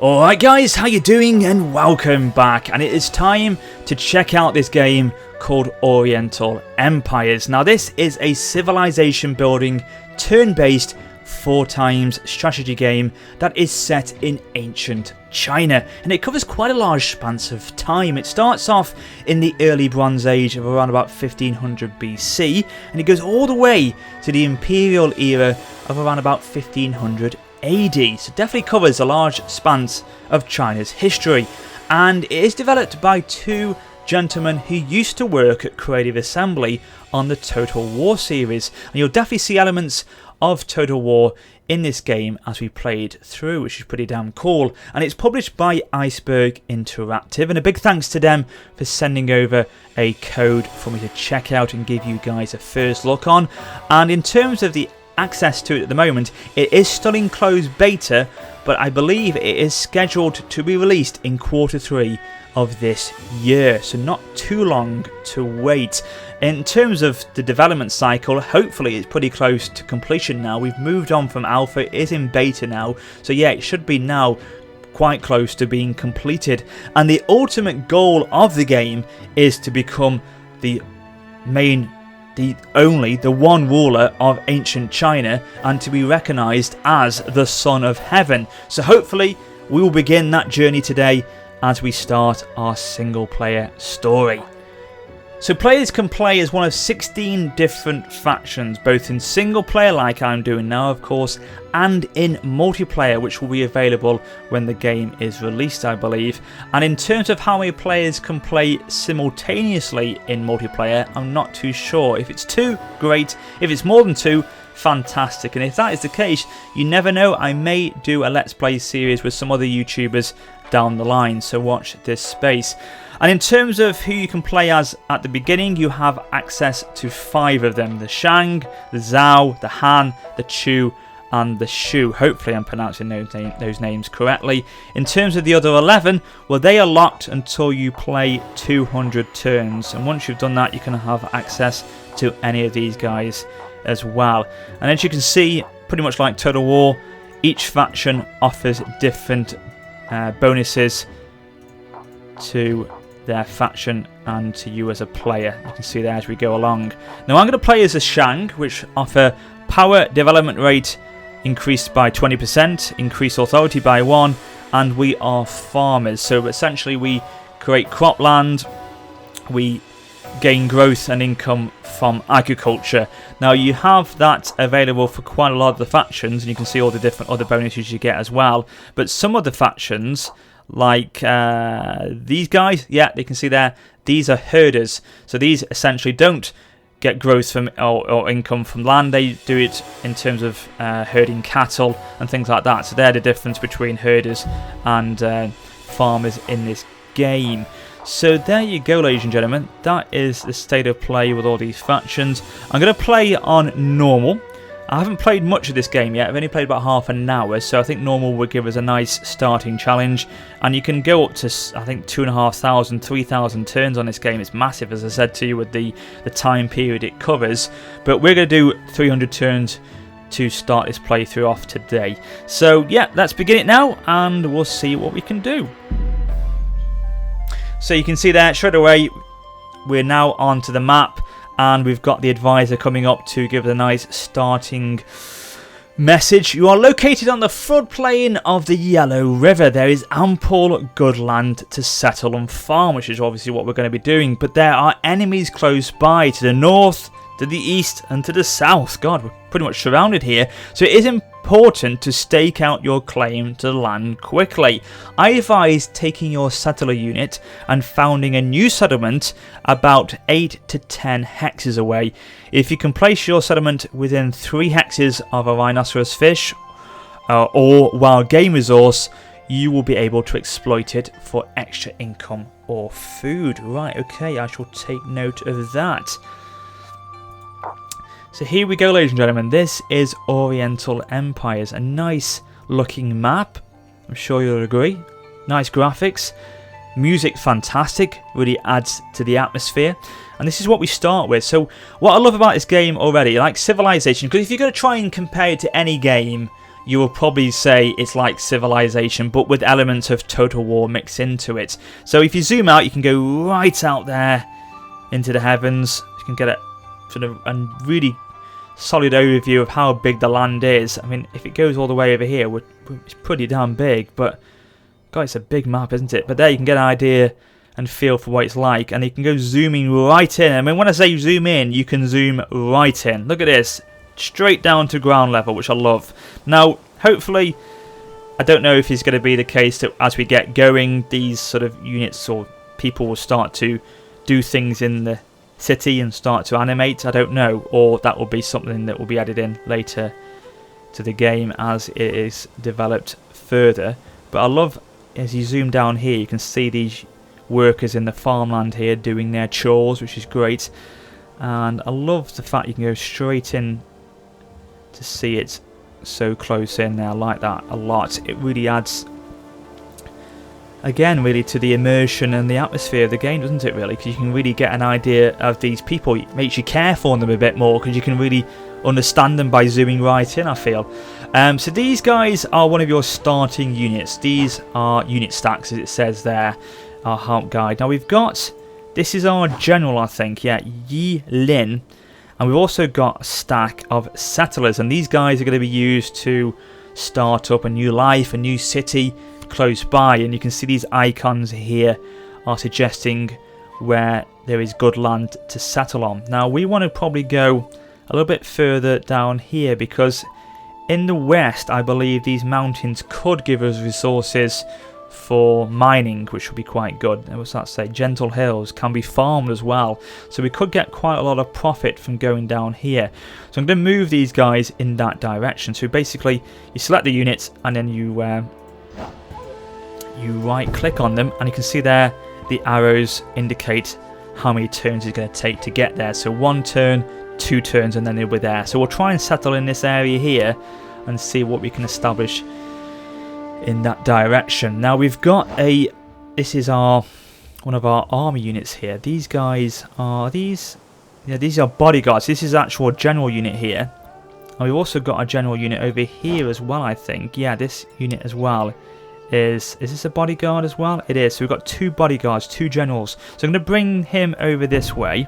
Alright guys, how you doing and welcome back, and it is time to check out this game called Oriental Empires. Now this is a civilization building turn-based 4x strategy game that is set in ancient China, and it covers quite a large span of time. It starts off in the early Bronze Age of around about 1500 BC and it goes all the way to the Imperial era of around about 1500 AD, so definitely covers a large span of China's history, and it is developed by two gentlemen who used to work at Creative Assembly on the Total War series, and you'll definitely see elements of Total War in this game as we played through, which is pretty damn cool. And it's published by Iceberg Interactive, and a big thanks to them for sending over a code for me to check out and give you guys a first look on. And in terms of the access to it at the moment, it is still in closed beta, but I believe it is scheduled to be released in Q3 of this year, so not too long to wait. In terms of the development cycle, hopefully it's pretty close to completion now. We've moved on from alpha, it is in beta now, so yeah, it should be now quite close to being completed. And the ultimate goal of the game is to become the one ruler of ancient China and to be recognized as the Son of Heaven. So hopefully we will begin that journey today as we start our single player story. So players can play as one of 16 different factions, both in single player like I'm doing now of course, and in multiplayer, which will be available when the game is released, I believe. And in terms of how many players can play simultaneously in multiplayer, I'm not too sure. If it's two, great. If it's more than two, fantastic. And if that is the case, you never know, I may do a Let's Play series with some other YouTubers down the line, so watch this space. And in terms of who you can play as at the beginning, you have access to 5 of them: the Shang, the Zhao, the Han, the Chu and the Shu. Hopefully I'm pronouncing those names correctly. In terms of the other 11, well, they are locked until you play 200 turns, and once you've done that you can have access to any of these guys as well. And as you can see, pretty much like Total War, each faction offers different bonuses to their faction and to you as a player. You can see there as we go along. Now I'm going to play as a Shang, which offer power development rate increased by 20%, increased authority by 1, and we are farmers. So essentially we create cropland, we gain growth and income from agriculture. Now you have that available for quite a lot of the factions, and you can see all the different other bonuses you get as well. But some of the factions, like these guys, yeah, you can see there, these are herders. So these essentially don't get growth from or income from land. They do it in terms of herding cattle and things like that. So they're the difference between herders and farmers in this game. So there you go, ladies and gentlemen, that is the state of play with all these factions. I'm going to play on normal. I haven't played much of this game yet, I've only played about half an hour, so I think normal would give us a nice starting challenge. And you can go up to, I think, 2,500, 3,000 turns on this game. It's massive, as I said to you, with the time period it covers. But we're going to do 300 turns to start this playthrough off today. So yeah, let's begin it now and we'll see what we can do. So you can see there straight away we're now onto the map, and we've got the advisor coming up to give us a nice starting message. You are located on the floodplain of the Yellow River. There is ample good land to settle and farm, which is obviously what we're going to be doing. But there are enemies close by, to the north, to the east and to the south. God, we're pretty much surrounded here. So it is important to stake out your claim to the land quickly. I advise taking your settler unit and founding a new settlement about 8 to 10 hexes away. If you can place your settlement within 3 hexes of a rhinoceros fish or wild game resource, you will be able to exploit it for extra income or food. Right, okay, I shall take note of that. So here we go, ladies and gentlemen, this is Oriental Empires, a nice looking map, I'm sure you'll agree. Nice graphics, music fantastic, really adds to the atmosphere, and this is what we start with. So what I love about this game already, like Civilization, because if you're going to try and compare it to any game, you will probably say it's like Civilization, but with elements of Total War mixed into it. So if you zoom out, you can go right out there into the heavens. You can get a sort of a really solid overview of how big the land is. I mean, if it goes all the way over here, it's pretty damn big, but God, it's a big map, isn't it? But there you can get an idea and feel for what it's like, and you can go zooming right in. I mean, when I say zoom in, you can zoom right in. Look at this, straight down to ground level, which I love. Now, hopefully, I don't know if it's going to be the case that as we get going, these sort of units or people will start to do things in the city and start to animate. I don't know, or that will be something that will be added in later to the game as it is developed further. But I love, as you zoom down here, you can see these workers in the farmland here doing their chores, which is great. And I love the fact you can go straight in to see it so close in there. I like that a lot. It really adds, again, really to the immersion and the atmosphere of the game, doesn't it, really? Because you can really get an idea of these people. It makes you care for them a bit more because you can really understand them by zooming right in, I feel. So these guys are one of your starting units. These are unit stacks, as it says there, our help guide. Now we've got, this is our general, I think, yeah, Yi Lin. And we've also got a stack of settlers, and these guys are going to be used to start up a new life, a new city close by. And you can see these icons here are suggesting where there is good land to settle on. Now we want to probably go a little bit further down here, because in the west I believe these mountains could give us resources for mining, which would be quite good. What's that say? Gentle hills can be farmed as well, so we could get quite a lot of profit from going down here. So I'm going to move these guys in that direction. So basically you select the units and then you right click on them, and you can see there the arrows indicate how many turns it's going to take to get there. So 1 turn, 2 turns, and then they'll be there. So we'll try and settle in this area here and see what we can establish in that direction. Now we've got this is one of our army units here. These guys are these are bodyguards. This is actual general unit here, and we've also got a general unit over here as well, I think. Yeah, this unit as well is this a bodyguard as well? It is. So we've got 2 bodyguards, 2 generals. So I'm going to bring him over this way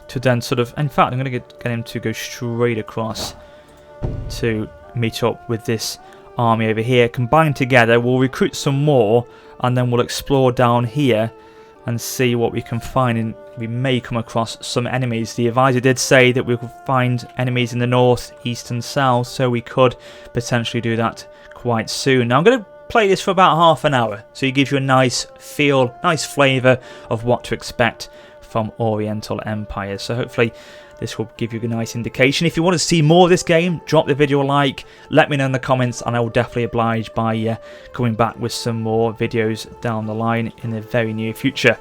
to then sort of, in fact I'm going to get him to go straight across to meet up with this army over here. Combined together, we'll recruit some more, and then we'll explore down here and see what we can find. And we may come across some enemies. The advisor did say that we could find enemies in the north, east and south, so we could potentially do that quite soon. Now I'm going to play this for about half an hour, so it gives you a nice feel, nice flavour of what to expect from Oriental Empires. So hopefully this will give you a nice indication. If you want to see more of this game, drop the video a like, let me know in the comments, and I will definitely oblige by coming back with some more videos down the line in the very near future.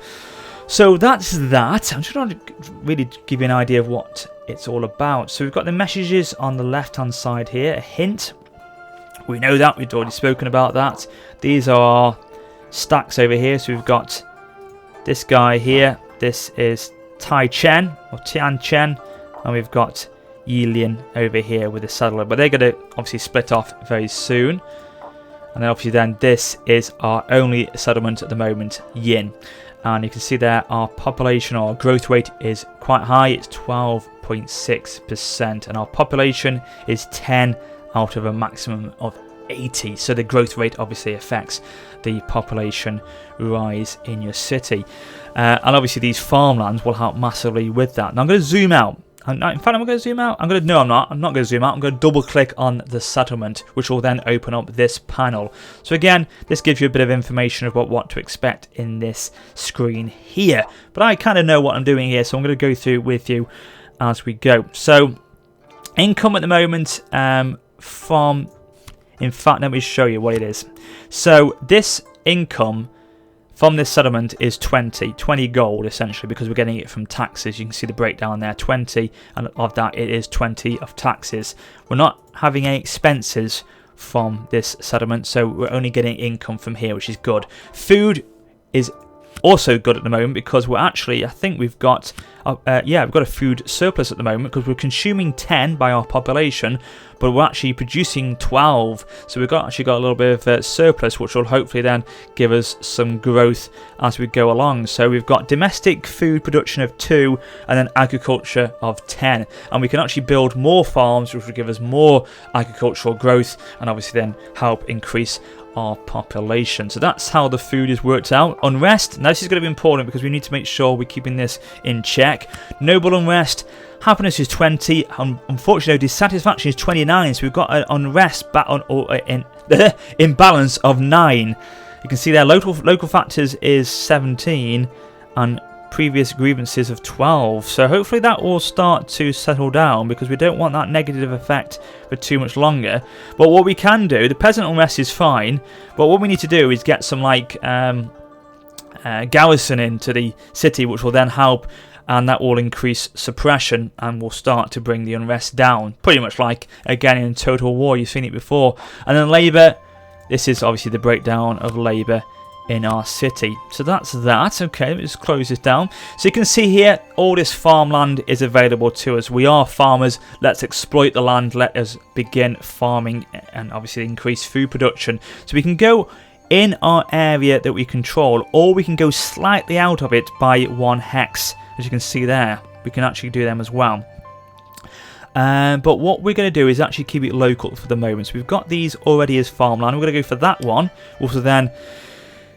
So that's that. I'm just trying to really give you an idea of what it's all about. So we've got the messages on the left hand side here, a hint. We know that, we've already spoken about that. These are stacks over here. So we've got this guy here. This is Tai Chen or Tian Chen, and we've got Yilian over here with the settler, but they're going to obviously split off very soon. And then obviously then this is our only settlement at the moment, Yin, and you can see there our population or our growth rate is quite high. It's 12.6%, and our population is 10 out of a maximum of 80, so the growth rate obviously affects the population rise in your city, and obviously these farmlands will help massively with that. Now I'm going to zoom out. In fact, I'm going to zoom out. I'm not going to zoom out. I'm going to double click on the settlement, which will then open up this panel. So again, this gives you a bit of information about what to expect in this screen here, but I kind of know what I'm doing here, so I'm going to go through with you as we go. So income at the moment from, in fact, let me show you what it is. So this income from this settlement is 20 gold, essentially, because we're getting it from taxes. You can see the breakdown there, 20, and of that it is 20 of taxes. We're not having any expenses from this settlement, so we're only getting income from here, which is good. Food is also good at the moment because we're actually, I think we've got, yeah, we've got a food surplus at the moment because we're consuming 10 by our population, but we're actually producing 12. So we've actually got a little bit of surplus, which will hopefully then give us some growth as we go along. So we've got domestic food production of 2 and then agriculture of 10. And we can actually build more farms, which will give us more agricultural growth and obviously then help increase our population. So that's how the food is worked out. Unrest, now this is going to be important because we need to make sure we're keeping this in check. Noble unrest, happiness is 20, unfortunately dissatisfaction is 29, so we've got an unrest imbalance of 9. You can see there local factors is 17 and previous grievances of 12, so hopefully that will start to settle down because we don't want that negative effect for too much longer. But what we can do, the peasant unrest is fine, but what we need to do is get some like garrison into the city, which will then help, and that will increase suppression and will start to bring the unrest down, pretty much like again in Total War. You've seen it before. And then labour, this is obviously the breakdown of labour in our city. So that's that. Okay, let's close this down. So you can see here all this farmland is available to us. We are farmers. Let's exploit the land. Let us begin farming and obviously increase food production. So we can go in our area that we control, or we can go slightly out of it by 1 hex. As you can see there, we can actually do them as well. But what we're going to do is actually keep it local for the moment. So we've got these already as farmland. We're going to go for that one. Also then,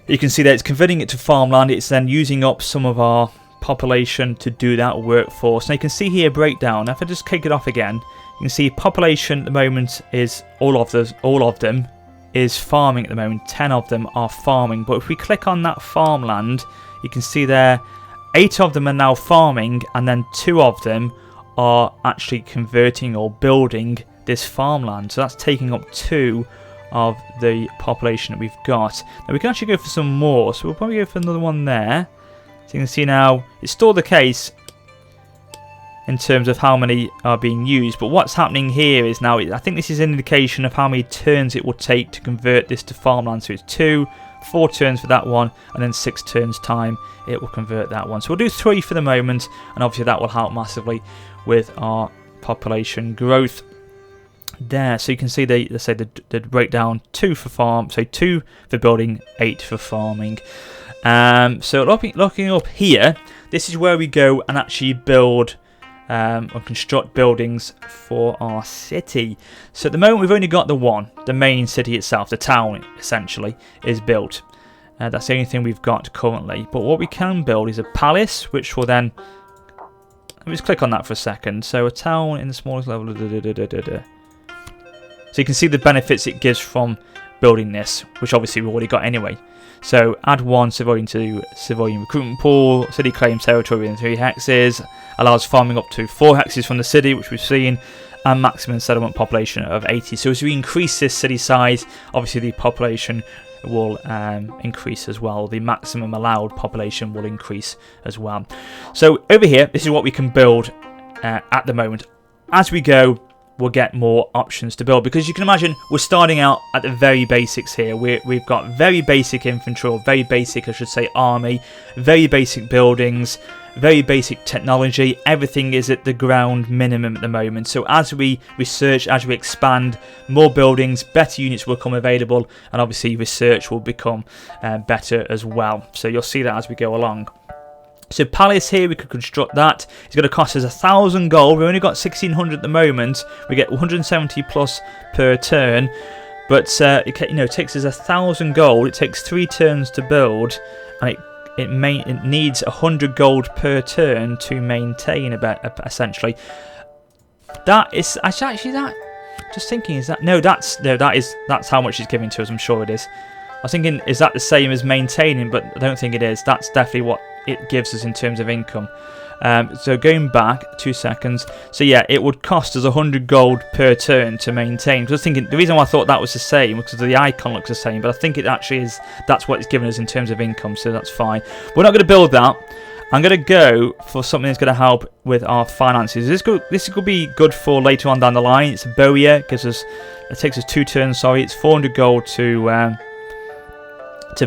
you can see that it's converting it to farmland. It's then using up some of our population to do that workforce. Now you can see here breakdown. If I just kick it off again, you can see population at the moment is all of them is farming at the moment. 10 of them are farming. But if we click on that farmland, you can see there 8 of them are now farming, and then 2 of them are actually converting or building this farmland. So that's taking up 2 of the population that we've got. Now we can actually go for some more, so we'll probably go for another one there. So you can see now it's still the case in terms of how many are being used, but what's happening here is now, I think this is an indication of how many turns it will take to convert this to farmland. So it's 4 turns for that one, and then 6 turns time it will convert that one. So we'll do 3 for the moment, and obviously that will help massively with our population growth there. So you can see the breakdown: 2 for farm, so 2 for building, 8 for farming. So looking up here, this is where we go and actually build or construct buildings for our city. So at the moment we've only got the main city itself, the town essentially is built. That's the only thing we've got currently. But what we can build is a palace, which will then, let me just click on that for a second. So a town in the smallest level. So you can see the benefits it gives from building this, which obviously we've already got anyway. So add 1 civilian to civilian recruitment pool, city claims territory within 3 hexes, allows farming up to 4 hexes from the city, which we've seen, and maximum settlement population of 80. So as we increase this city size, obviously the population will increase as well. The maximum allowed population will increase as well. So over here, this is what we can build at the moment. As we go, we'll get more options to build, because you can imagine we're starting out at the very basics here. We've got very basic infantry, or very basic, I should say, army, very basic buildings, very basic technology. Everything is at the ground minimum at the moment. So as we research, as we expand, more buildings, better units will become available, and obviously research will become better as well. So you'll see that as we go along. So palace here, we could construct that. It's going to cost us 1,000 gold. We've only got 1,600 at the moment. We get 170 plus per turn, but it takes us 1,000 gold. It takes 3 turns to build, and it needs 100 gold per turn to maintain essentially. That is actually that. Just thinking, is that that's how much it's giving to us. I'm sure it is. I was thinking, is that the same as maintaining? But I don't think it is. That's definitely what it gives us in terms of income. So going back 2 seconds, so yeah, it would cost us 100 gold per turn to maintain. Because I was thinking, the reason why I thought that was the same was because the icon looks the same, but I think it actually is. That's what it's given us in terms of income, so that's fine. We're not going to build that. I'm going to go for something that's going to help with our finances. This could be good for later on down the line. It's a bowyer. It takes us 2 turns. Sorry, it's 400 gold to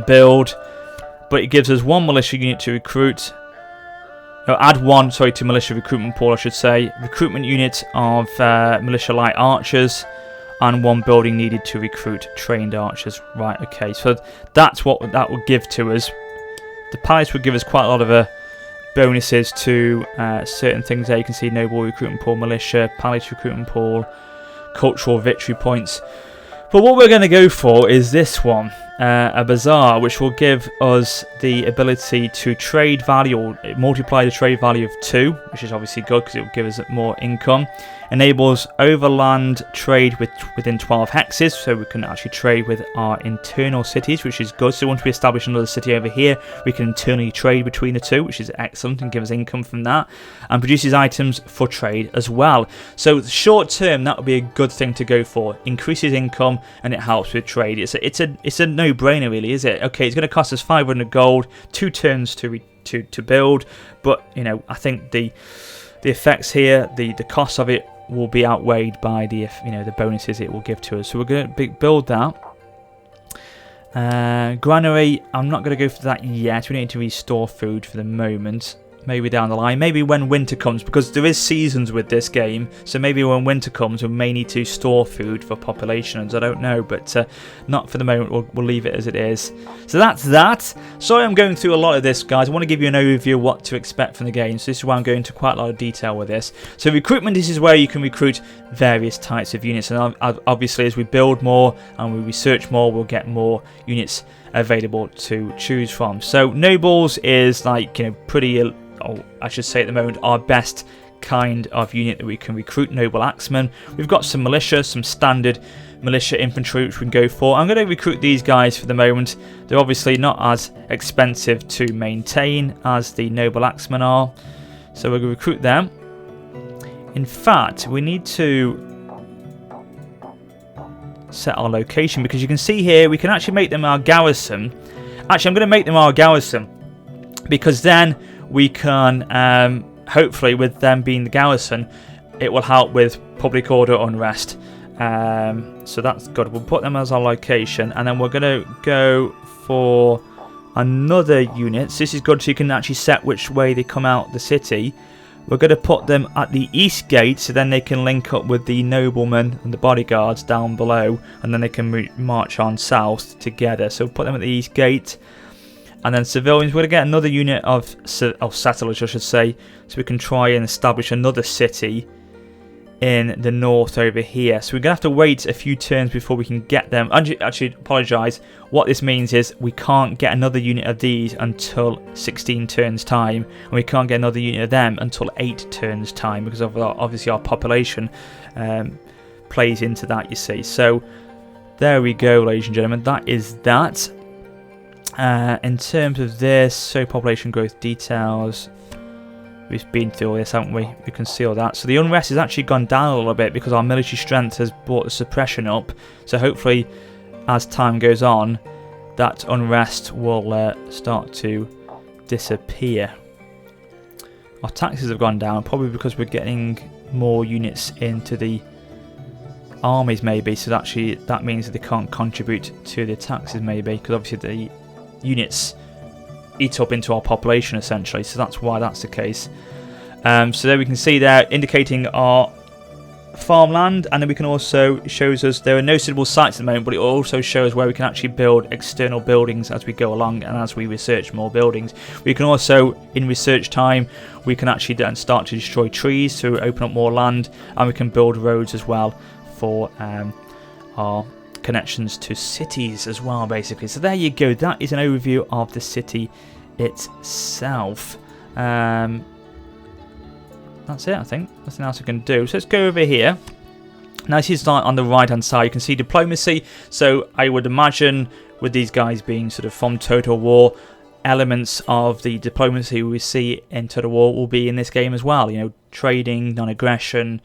build. but it gives us 1 militia unit to recruit. Add 1, sorry, to militia recruitment pool, I should say. Recruitment unit of militia light archers, and 1 building needed to recruit trained archers. Right, okay, so that's what that would give to us. The palace would give us quite a lot of bonuses to certain things there. You can see noble recruitment pool, militia, palace recruitment pool, cultural victory points. But what we're going to go for is this one, a bazaar, which will give us the ability to trade value, or multiply the trade value of 2, which is obviously good because it will give us more income. Enables overland trade within 12 hexes, so we can actually trade with our internal cities, which is good. So once we establish another city over here, we can internally trade between the two, which is excellent, and give us income from that. And produces items for trade as well. So short term, that would be a good thing to go for. Increases income and it helps with trade. It's a no-brainer, really, is it? Okay, it's going to cost us 500 gold, 2 turns to build, but you know, I think the effects here, the cost of it will be outweighed by the bonuses it will give to us. So we're going to build that. Granary, I'm not going to go for that yet. We need to restore food for the moment. Maybe down the line, maybe when winter comes, because there is seasons with this game, so maybe when winter comes we may need to store food for populations. I don't know, but not for the moment. We'll leave it as it is. So that's that. Sorry I'm going through a lot of this, guys. I want to give you an overview of what to expect from the game, so this is why I'm going into quite a lot of detail with this. So recruitment, this is where you can recruit various types of units, and obviously as we build more and we research more, we'll get more units available to choose from. So nobles is like, you know, pretty, I should say at the moment, our best kind of unit that we can recruit, noble axemen. We've got some militia, some standard militia infantry which we can go for. I'm going to recruit these guys for the moment. They're obviously not as expensive to maintain as the noble axemen are, so we're going to recruit them. In fact, we need to set our location, because you can see here we can actually make them our garrison. Actually, I'm going to make them our garrison, because then we can, hopefully with them being the garrison, it will help with public order unrest. So that's good. We'll put them as our location, and then we're going to go for another unit. So this is good, so you can actually set which way they come out the city. We're going to put them at the east gate, so then they can link up with the noblemen and the bodyguards down below, and then they can march on south together. So we'll put them at the east gate. And then civilians, we're going to get another unit of settlers, I should say, so we can try and establish another city in the north over here. So we're going to have to wait a few turns before we can get them. Actually, apologise. What this means is we can't get another unit of these until 16 turns time, and we can't get another unit of them until 8 turns time, because of obviously our population plays into that, you see. So there we go, ladies and gentlemen. That is that. In terms of this, so population growth details, we've been through all this, haven't we? We can see all that. So the unrest has actually gone down a little bit because our military strength has brought the suppression up. So hopefully, as time goes on, that unrest will start to disappear. Our taxes have gone down, probably because we're getting more units into the armies, maybe. So actually, that means that they can't contribute to the taxes, maybe, because obviously the units eat up into our population essentially, so that's why that's the case. So there we can see there indicating our farmland, and then we can also shows us there are no suitable sites at the moment, but it also shows where we can actually build external buildings as we go along and as we research more buildings. We can also, in research time, we can actually then start to destroy trees to open up more land, and we can build roads as well for our connections to cities as well, basically. So there you go, that is an overview of the city itself. That's it, I think. Nothing else I can do. So let's go over here. Now this is on the right hand side, you can see diplomacy. So I would imagine with these guys being sort of from Total War, elements of the diplomacy we see in Total War will be in this game as well. You know, trading, non-aggression,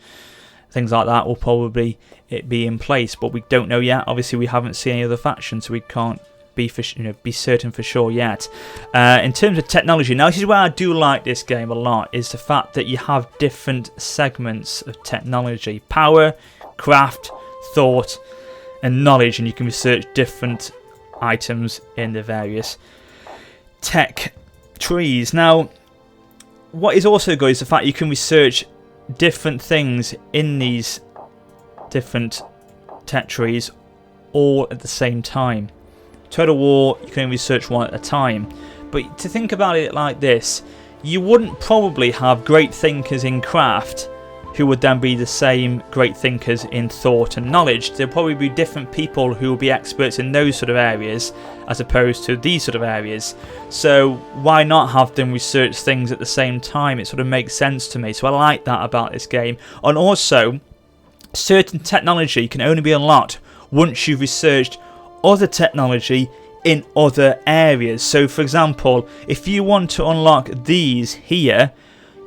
things like that will probably be in place, but we don't know yet. Obviously, we haven't seen any other factions, so we can't be certain for sure yet. In terms of technology, now this is where I do like this game a lot, is the fact that you have different segments of technology: power, craft, thought, and knowledge, and you can research different items in the various tech trees. Now, what is also good is the fact you can research different things in these different tech trees all at the same time. Total War, you can only research one at a time. But to think about it like this, you wouldn't probably have great thinkers in craft who would then be the same great thinkers in thought and knowledge. There'll probably be different people who will be experts in those sort of areas as opposed to these sort of areas. So why not have them research things at the same time? It sort of makes sense to me. So I like that about this game. And also, certain technology can only be unlocked once you've researched other technology in other areas. So for example, if you want to unlock these here,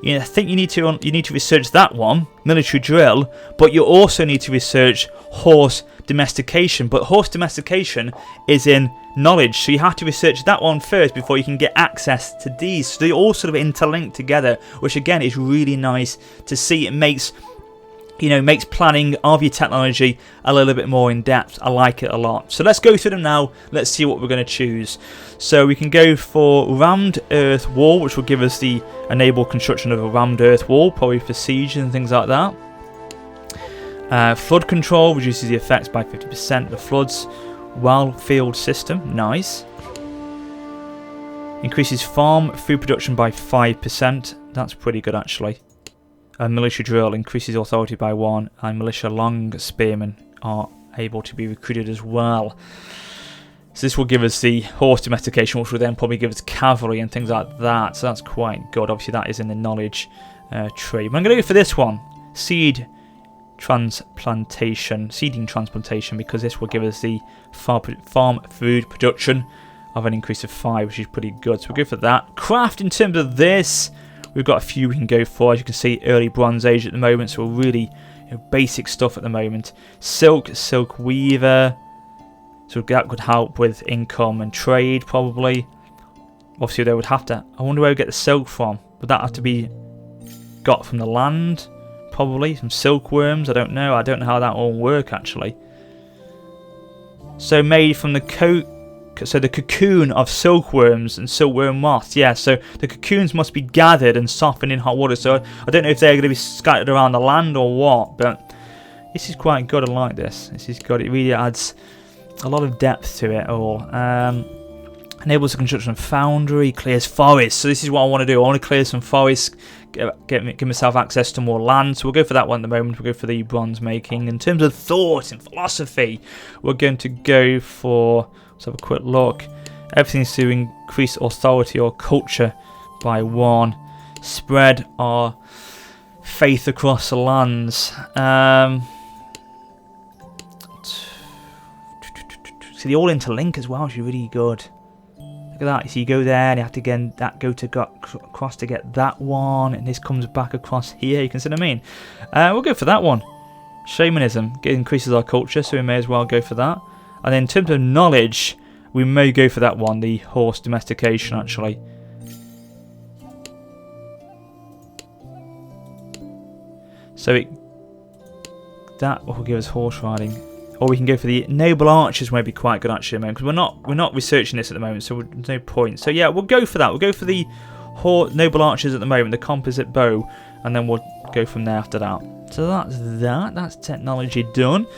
I think you need to research that one, military drill, but you also need to research horse domestication. But horse domestication is in knowledge, so you have to research that one first before you can get access to these. So they all sort of interlink together, which again is really nice to see. It makes planning of your technology a little bit more in depth. I like it a lot. So let's go through them now. Let's see what we're going to choose. So we can go for rammed earth wall, which will give us the enable construction of a rammed earth wall, probably for siege and things like that. Flood control reduces the effects by 50%. The floods well field system, nice. Increases farm food production by 5%. That's pretty good actually. Military drill increases authority by 1, and militia long spearmen are able to be recruited as well. So this will give us the horse domestication, which will then probably give us cavalry and things like that. So that's quite good. Obviously that is in the knowledge tree. But I'm going to go for this one, seeding transplantation, because this will give us the farm food production of an increase of 5, which is pretty good. So we'll go for that. Craft, in terms of this, we've got a few we can go for. As you can see, early Bronze Age at the moment, so we're really basic stuff at the moment. Silk weaver, so that could help with income and trade probably. Obviously they would have to, I wonder where we get the silk from. Would that have to be got from the land? Probably, some silkworms, I don't know how that will work actually. So made from the cocoon of silkworms and silkworm moths. Yeah, so the cocoons must be gathered and softened in hot water. So I don't know if they're going to be scattered around the land or what, but this is quite good. I like this. This is good. It really adds a lot of depth to it all. Enables the construction of foundry, clears forests. So this is what I want to do. I want to clear some forests, give myself access to more land. So we'll go for that one at the moment. We'll go for the bronze making. In terms of thought and philosophy, we're going to go for, let's have a quick look. Everything's to increase authority or culture by 1. Spread our faith across the lands. See, they all interlink as well, which is really good. Look at that. So you go there and you have to again across to get that one, and this comes back across here. You can see what I mean? We'll go for that one. Shamanism. It increases our culture, so we may as well go for that. And then in terms of knowledge, we may go for that one, the horse domestication actually. So that will give us horse riding. Or we can go for the noble archers, may be quite good actually at the moment, because we're not researching this at the moment, so there's no point. So yeah, we'll go for that. We'll go for the noble archers at the moment, the composite bow, and then we'll go from there after that. So that's that. That's technology done.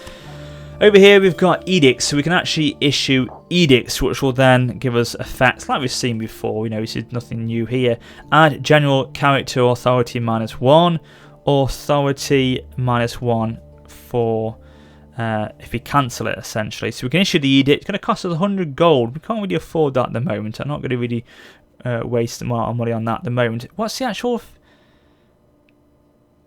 Over here we've got edicts, so we can actually issue edicts, which will then give us effects like we've seen before. This is nothing new here. Add general character authority -1, authority -1 for if we cancel it essentially. So we can issue the edict. It's going to cost us 100 gold. We can't really afford that at the moment. I'm not going to really waste our money on that at the moment. What's the actual...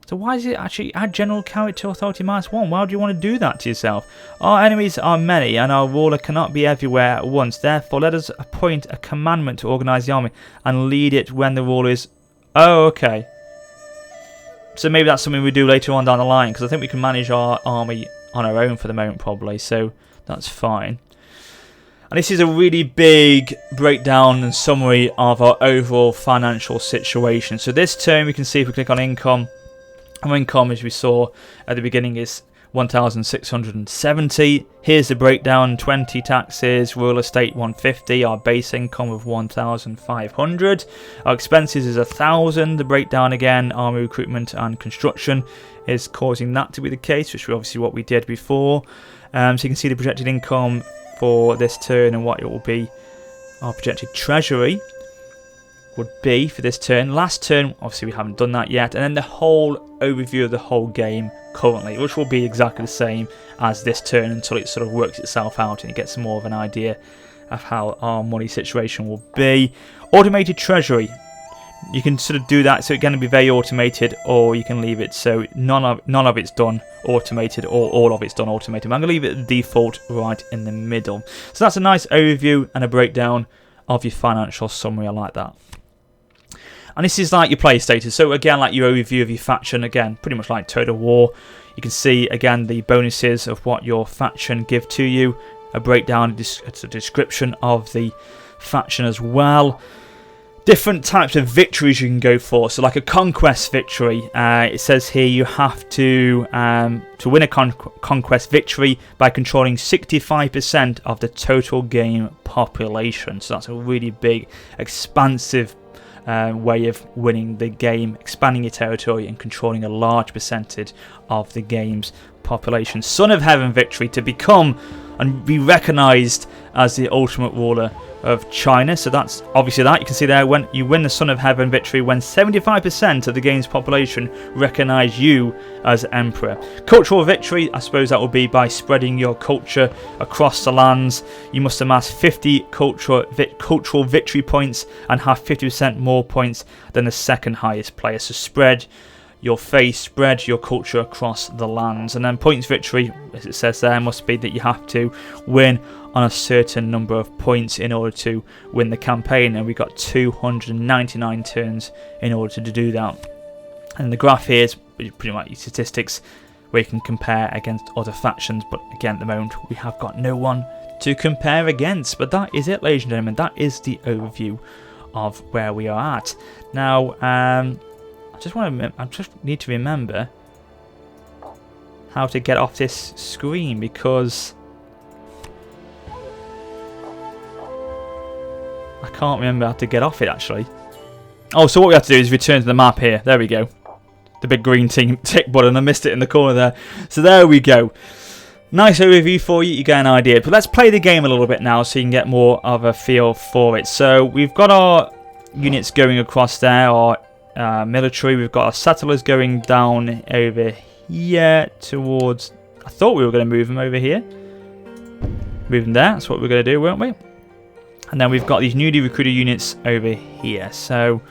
So why is it actually add general character authority -1? Why do you want to do that to yourself? Our enemies are many and our ruler cannot be everywhere at once. Therefore, let us appoint a commandment to organise the army and lead it when the ruler is... Oh, okay. So maybe that's something we do later on down the line, because I think we can manage our army on our own for the moment probably, so that's fine. And this is a really big breakdown and summary of our overall financial situation. So this turn we can see if we click on income, our income, as we saw at the beginning, is 1,670. Here's the breakdown: 20 taxes, real estate 150, our base income of 1,500, our expenses is 1,000. The breakdown again, army recruitment and construction is causing that to be the case, which is obviously what we did before. So you can see the projected income for this turn and what it will be. Our projected treasury would be for this turn. Last turn, obviously we haven't done that yet. And then the whole overview of the whole game currently, which will be exactly the same as this turn until it sort of works itself out and you get some more of an idea of how our money situation will be. Automated treasury. You can sort of do that, so it's going to be very automated, or you can leave it so none of it's done automated, or all of it's done automated. I'm going to leave it at the default right in the middle. So that's a nice overview and a breakdown of your financial summary. I like that. And this is like your player status. So again, like your overview of your faction, again, pretty much like Total War. You can see again the bonuses of what your faction give to you, a breakdown, it's a description of the faction as well. Different types of victories you can go for. So like a conquest victory, it says here you have to win a conquest victory by controlling 65% of the total game population. So that's a really big, expansive way of winning the game, expanding your territory and controlling a large percentage of the game's population. Son of Heaven victory, to become and be recognized as the ultimate ruler of China. So that's obviously that. You can see there, when you win the Son of Heaven victory, when 75% of the game's population recognize you as emperor. Cultural victory, I suppose that will be by spreading your culture across the lands. You must amass 50 cultural victory points and have 50% more points than the second highest player. So spread your faith, spread your culture across the lands. And then points victory, as it says there, must be that you have to win on a certain number of points in order to win the campaign, and we got 299 turns in order to do that. And the graph here is pretty much your statistics where you can compare against other factions, but again at the moment we have got no one to compare against. But that is it, ladies and gentlemen, that is the overview of where we are at. Now I just need to remember how to get off this screen, because I can't remember how to get off it actually. Oh, so what we have to do is return to the map here. There we go. The big green tick button. I missed it in the corner there. So there we go. Nice overview for you. You get an idea. But let's play the game a little bit now so you can get more of a feel for it. So we've got our units going across there. Our military. We've got our settlers going down over here towards... I thought we were going to move them over here. Move them there. That's what we're going to do, weren't we? And then we've got these newly recruited units over here. So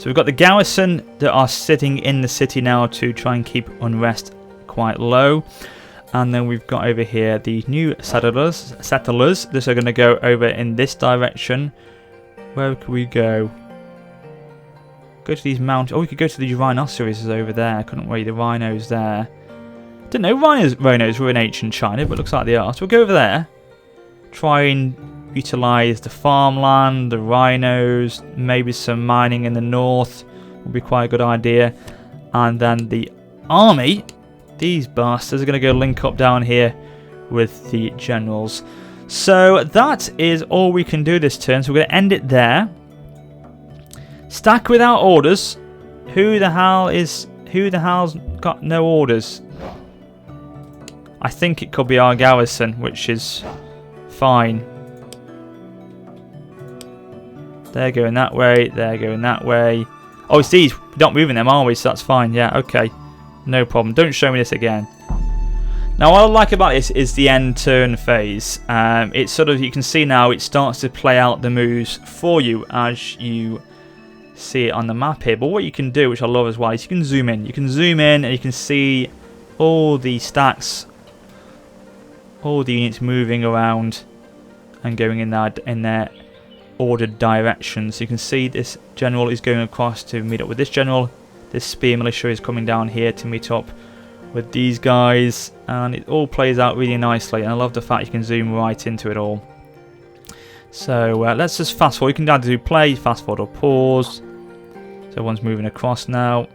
we've got the garrison that are sitting in the city now to try and keep unrest quite low. And then we've got over here the new settlers. This are going to go over in this direction. Where could we go? Go to these mountains. Oh, we could go to these rhinoceroses over there. I couldn't wait. The rhinos there. Didn't know rhinos were in ancient China, but looks like they are. So we'll go over there. Try and utilize the farmland, the rhinos, maybe some mining in the north would be quite a good idea. And then the army, these bastards are going to go link up down here with the generals. So that is all we can do this turn, so we're going to end it there. Stack without orders. Who the hell's got no orders? I think it could be our garrison, which is fine. They're going that way, they're going that way. Oh, it's these. We're not moving them, are we? So that's fine. Yeah, okay. No problem. Don't show me this again. Now, what I like about this is the end turn phase. It's sort of, you can see now, it starts to play out the moves for you as you see it on the map here. But what you can do, which I love as well, is you can zoom in. You can zoom in and you can see all the stacks, all the units moving around and going in their ordered directions. You can see this general is going across to meet up with this general. This spear militia is coming down here to meet up with these guys, and it all plays out really nicely. And I love the fact you can zoom right into it all. So let's just fast forward. You can either do play, fast forward, or pause. So everyone's moving across now.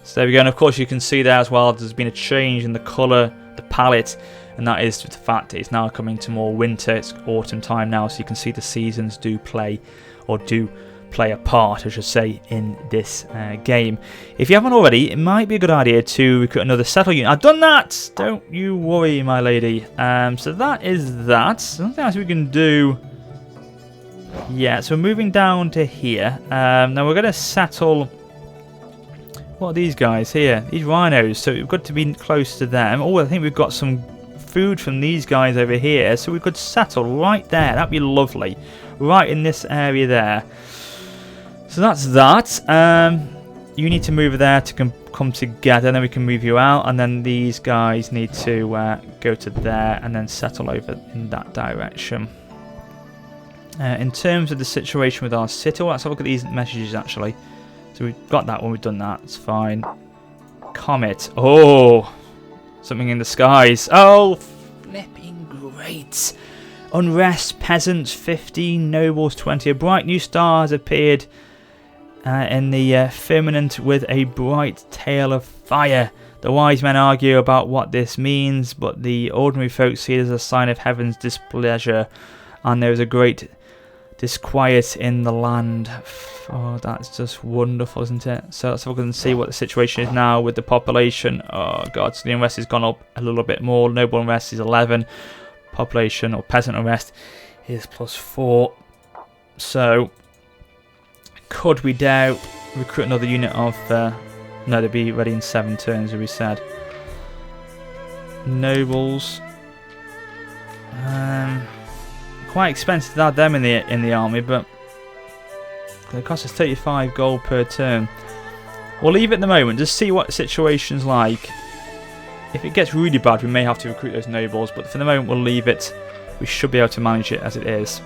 So there we go, and of course you can see there as well there's been a change in the colour, the palette, and that is the fact that it's now coming to more winter, it's autumn time now, so you can see the seasons do play a part, I should say, in this game. If you haven't already, it might be a good idea to recruit another settle unit. I've done that! Don't you worry, my lady. So that is that. Something else we can do. Yeah, so we're moving down to here. Now we're going to settle... What are these guys here? These rhinos. So we've got to be close to them. Oh, I think we've got some food from these guys over here. So we could settle right there. That'd be lovely. Right in this area there. So that's that. You need to move there to come together. Then we can move you out. And then these guys need to go to there and then settle over in that direction. In terms of the situation with our city, let's have a look at these messages actually. So we've got that one, we've done that, it's fine. Comet, oh, something in the skies. Oh, flipping great. Unrest, peasants, 15, nobles, 20. A bright new star has appeared in the firmament with a bright tail of fire. The wise men argue about what this means, but the ordinary folk see it as a sign of heaven's displeasure, and there is a great disquiet in the land. Oh, that's just wonderful, isn't it? So let's look and see what the situation is now with the population. Oh god, so the unrest has gone up a little bit more. Noble unrest is 11. Population or peasant unrest is +4. So could we dare recruit another unit of... no, they'll be ready in 7 turns, as we said. Nobles. Quite expensive to have them in the army, but it costs us 35 gold per turn. We'll leave it at the moment, just see what the situation's like. If it gets really bad, we may have to recruit those nobles, but for the moment we'll leave it. We should be able to manage it as it is.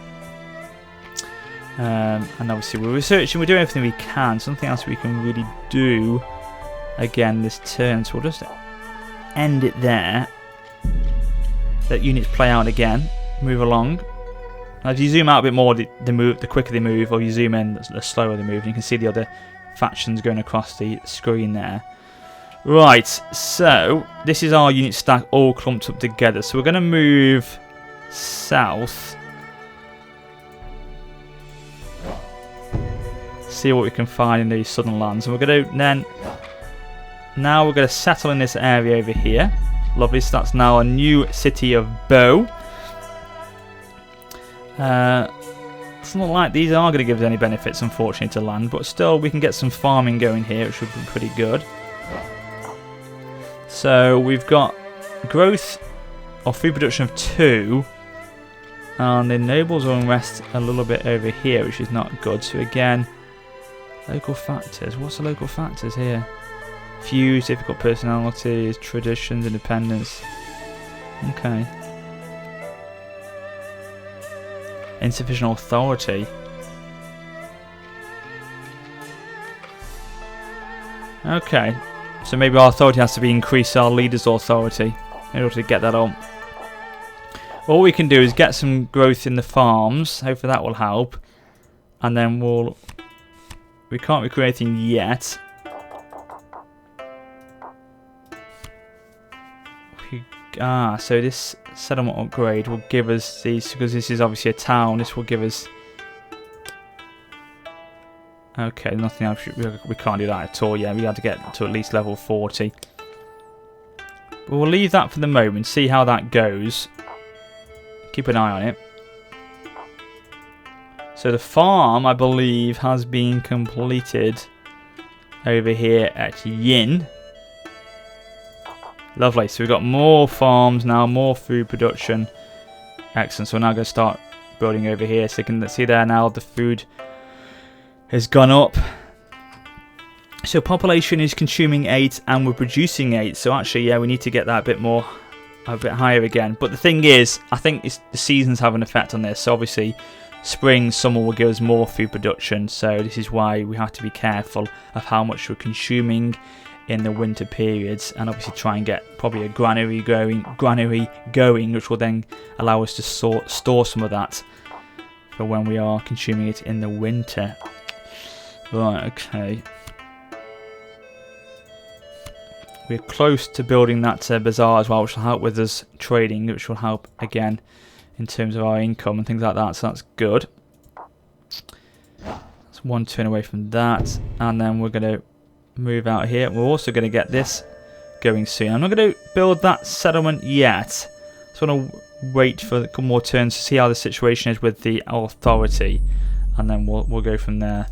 And obviously we're researching, we're doing everything we can. Something else we can really do again this turn, so we'll just end it there. Let units play out again, move along. Now if you zoom out a bit more, the quicker they move, or you zoom in, the slower they move. And you can see the other factions going across the screen there. Right, so this is our unit stack all clumped up together. So we're going to move south. See what we can find in these southern lands. And we're going to then... Now we're going to settle in this area over here. Lovely, so that's now a new city of Bow. It's not like these are going to give us any benefits, unfortunately, to land, but still we can get some farming going here, which would be pretty good. So we've got growth or food production of 2, and the nobles will unrest a little bit over here, which is not good. So again, local factors. What's the local factors here? Fuse, difficult personalities, traditions, independence. Okay. Insufficient authority. Okay. So maybe our authority has to be increased, our leader's authority, in order to get that on. All we can do is get some growth in the farms. Hopefully that will help. And then we can't recruit anything yet. So this settlement upgrade will give us these, because this is obviously a town, this will give us... Okay, nothing else, we can't do that at all yet, we have to get to at least level 40. But we'll leave that for the moment, see how that goes. Keep an eye on it. So the farm, I believe, has been completed over here at Yin. Lovely, so we've got more farms now, more food production. Excellent, so we're now going to start building over here. So you can see there now the food has gone up. So population is consuming 8 and we're producing 8. So actually, yeah, we need to get that a bit higher again. But the thing is, I think the seasons have an effect on this. So obviously, spring, summer will give us more food production. So this is why we have to be careful of how much we're consuming in the winter periods, and obviously try and get probably a granary going, which will then allow us to store some of that for when we are consuming it in the winter. Right, okay. we're close to building that bazaar as well, which will help with us trading, which will help again in terms of our income and things like that, so that's good. That's one turn away from that, and then we're going to move out here. We're also going to get this going soon. I'm not going to build that settlement yet. So I'm going to wait for a couple more turns to see how the situation is with the authority, and then we'll go from there.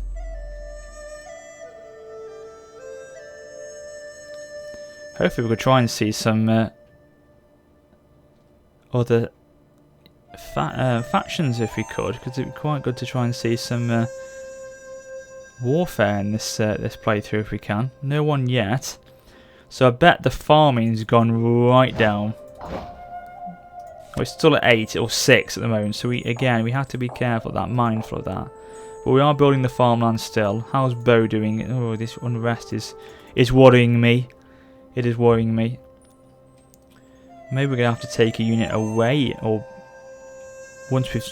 Hopefully we could try and see some other factions if we could, because it'd be quite good to try and see some warfare in this this playthrough if we can. No one yet, so I bet the farming's gone right down. We're still at 8 or 6 at the moment, so we have to be careful, mindful of that. But we are building the farmland still. How's Bo doing? Oh, this unrest is worrying me. It is worrying me. Maybe we're going to have to take a unit away, or once we've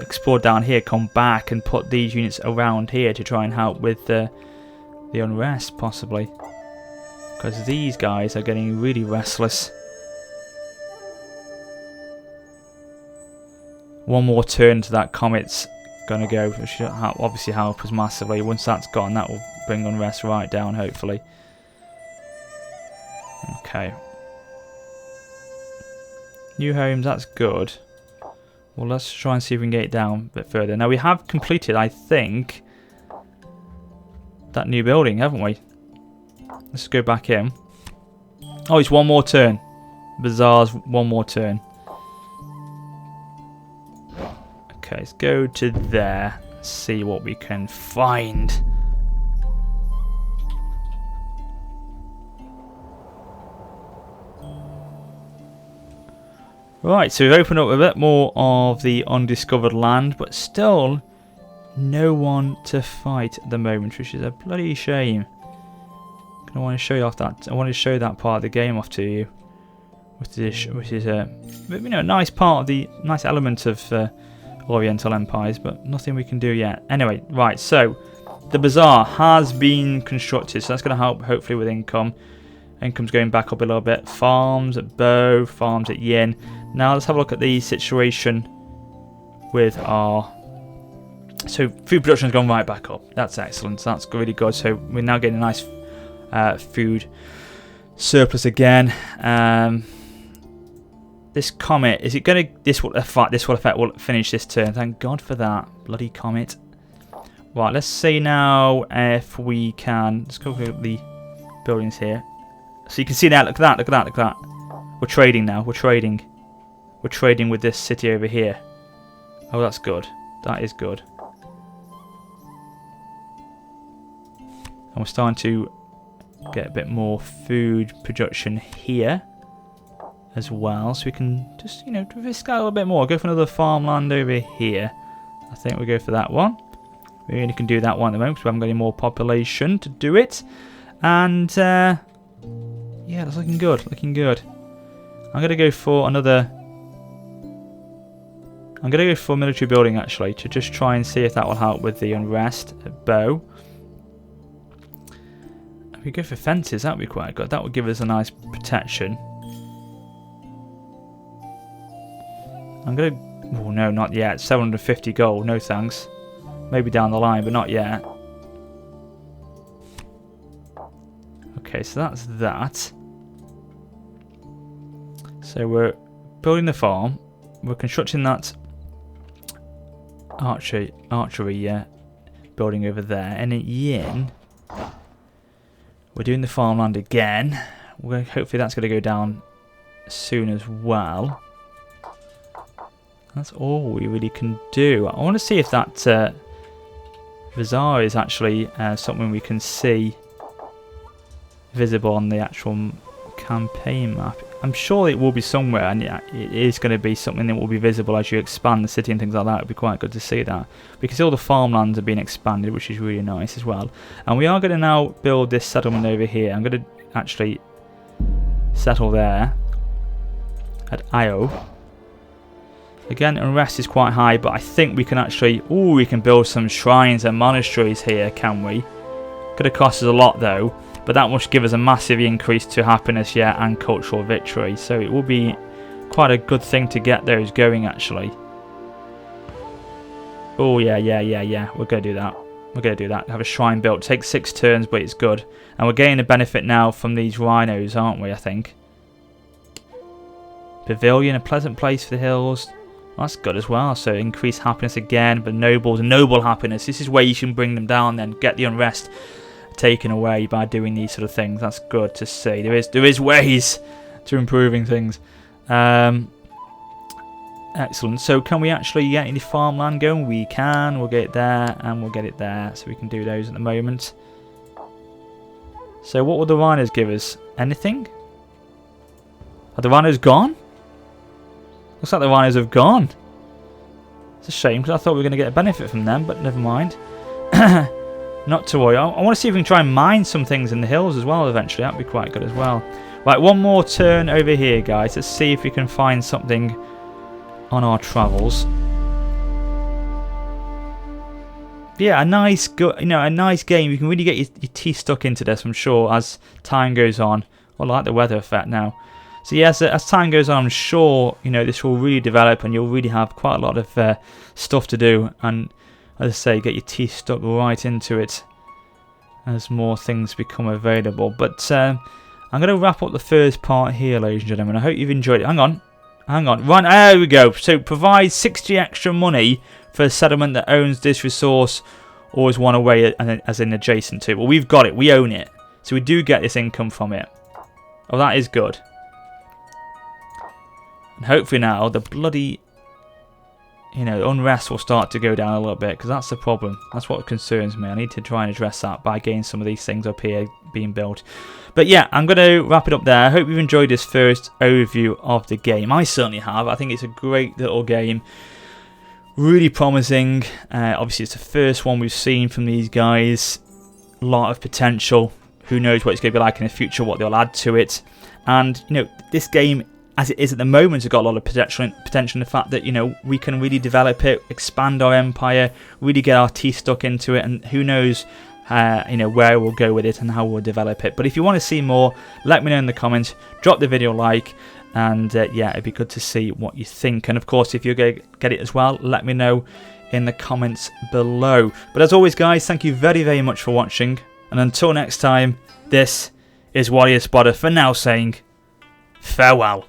explored down here, come back and put these units around here to try and help with the unrest, possibly. Because these guys are getting really restless. One more turn to that comet's going to go, which should obviously help us massively. Once that's gone, that will bring unrest right down, hopefully. Okay. New homes, that's good. Well, let's try and see if we can get it down a bit further. Now, we have completed, I think, that new building, haven't we? Let's go back in. Oh, it's one more turn. Bazaar's one more turn. Okay, let's go to there. See what we can find. Right, so we've opened up a bit more of the undiscovered land, but still no one to fight at the moment, which is a bloody shame. I want to show you off that. I want to show that part of the game off to you, which is a nice part of the nice element of Oriental Empires, but nothing we can do yet. Anyway, right, so the bazaar has been constructed, so that's going to help hopefully with income. Income's going back up a little bit. Farms at Bo, farms at Yin. Now let's have a look at the situation with our... So food production's gone right back up. That's excellent. That's really good. So we're now getting a nice food surplus again. This comet, is it going to... This will affect will finish this turn. Thank God for that. Bloody comet. Right, let's see now if we can... Let's go through the buildings here. So you can see now, look at that. We're trading now, we're trading with this city over here. Oh, that's good. That is good. And we're starting to get a bit more food production here as well. So we can just, risk out a little bit more. Go for another farmland over here. I think we'll go for that one. We only can do that one at the moment because we haven't got any more population to do it. And... yeah, that's looking good, I'm going to go for another... I'm going to go for military building, actually, to just try and see if that will help with the unrest at Bo. If we go for fences, that would be quite good. That would give us a nice protection. I'm going to... Oh, no, not yet. 750 gold, no thanks. Maybe down the line, but not yet. Okay, so that's that. So we're building the farm. We're constructing that archery building over there. And at Yin, we're doing the farmland again. Hopefully that's going to go down soon as well. That's all we really can do. I want to see if that Bazaar is actually something we can see visible on the actual campaign map. I'm sure it will be somewhere, and yeah, it is going to be something that will be visible as you expand the city and things like that. It would be quite good to see that, because all the farmlands are being expanded, which is really nice as well. And we are going to now build this settlement over here. I'm going to actually settle there at Io. Again, unrest is quite high, but I think we can actually... we can build some shrines and monasteries here, can we? Could have cost us a lot though. but that must give us a massive increase to happiness, yeah, and cultural victory. So it will be quite a good thing to get those going, actually. Oh, yeah. We're going to do that. We're going to do that. Have a shrine built. Takes 6 turns, but it's good. And we're getting a benefit now from these rhinos, aren't we, I think? Pavilion, a pleasant place for the hills. That's good as well. So increase happiness again, but noble happiness. This is where you can bring them down then. Get the unrest taken away by doing these sort of things. That's good to see. There is ways to improving things. Excellent. So can we actually get any farmland going? We can. We'll get it there and we'll get it there. So we can do those at the moment. So what will the rhinos give us? Anything? Are the rhinos gone? Looks like the rhinos have gone. It's a shame because I thought we were going to get a benefit from them, but never mind. Not to worry. I want to see if we can try and mine some things in the hills as well eventually. That would be quite good as well. Right, one more turn over here, guys. Let's see if we can find something on our travels. Yeah, a nice game. You can really get your teeth stuck into this, I'm sure, as time goes on. Well, I like the weather effect now. So yes, as time goes on, I'm sure this will really develop, and you'll really have quite a lot of stuff to do. And as I say, get your teeth stuck right into it as more things become available. But I'm going to wrap up the first part here, ladies and gentlemen. I hope you've enjoyed it. Hang on. Right, there we go. So provide 60 extra money for a settlement that owns this resource or is one away as an adjacent to. Well, we've got it. We own it. So we do get this income from it. Oh, that is good. And hopefully now the bloody, unrest will start to go down a little bit, because that's the problem. That's what concerns me. I need to try and address that by getting some of these things up here being built. But yeah, I'm going to wrap it up there. I hope you've enjoyed this first overview of the game. I certainly have. I think it's a great little game. Really promising. Obviously, it's the first one we've seen from these guys. A lot of potential. Who knows what it's going to be like in the future, what they'll add to it. And, this game, as it is at the moment, has got a lot of potential in the fact that, we can really develop it, expand our empire, really get our teeth stuck into it, and who knows, where we'll go with it and how we'll develop it. But if you want to see more, let me know in the comments, drop the video a like, and yeah, it'd be good to see what you think. And of course, if you're going to get it as well, let me know in the comments below. But as always, guys, thank you very, very much for watching. And until next time, this is WarriorofSparta for now saying farewell.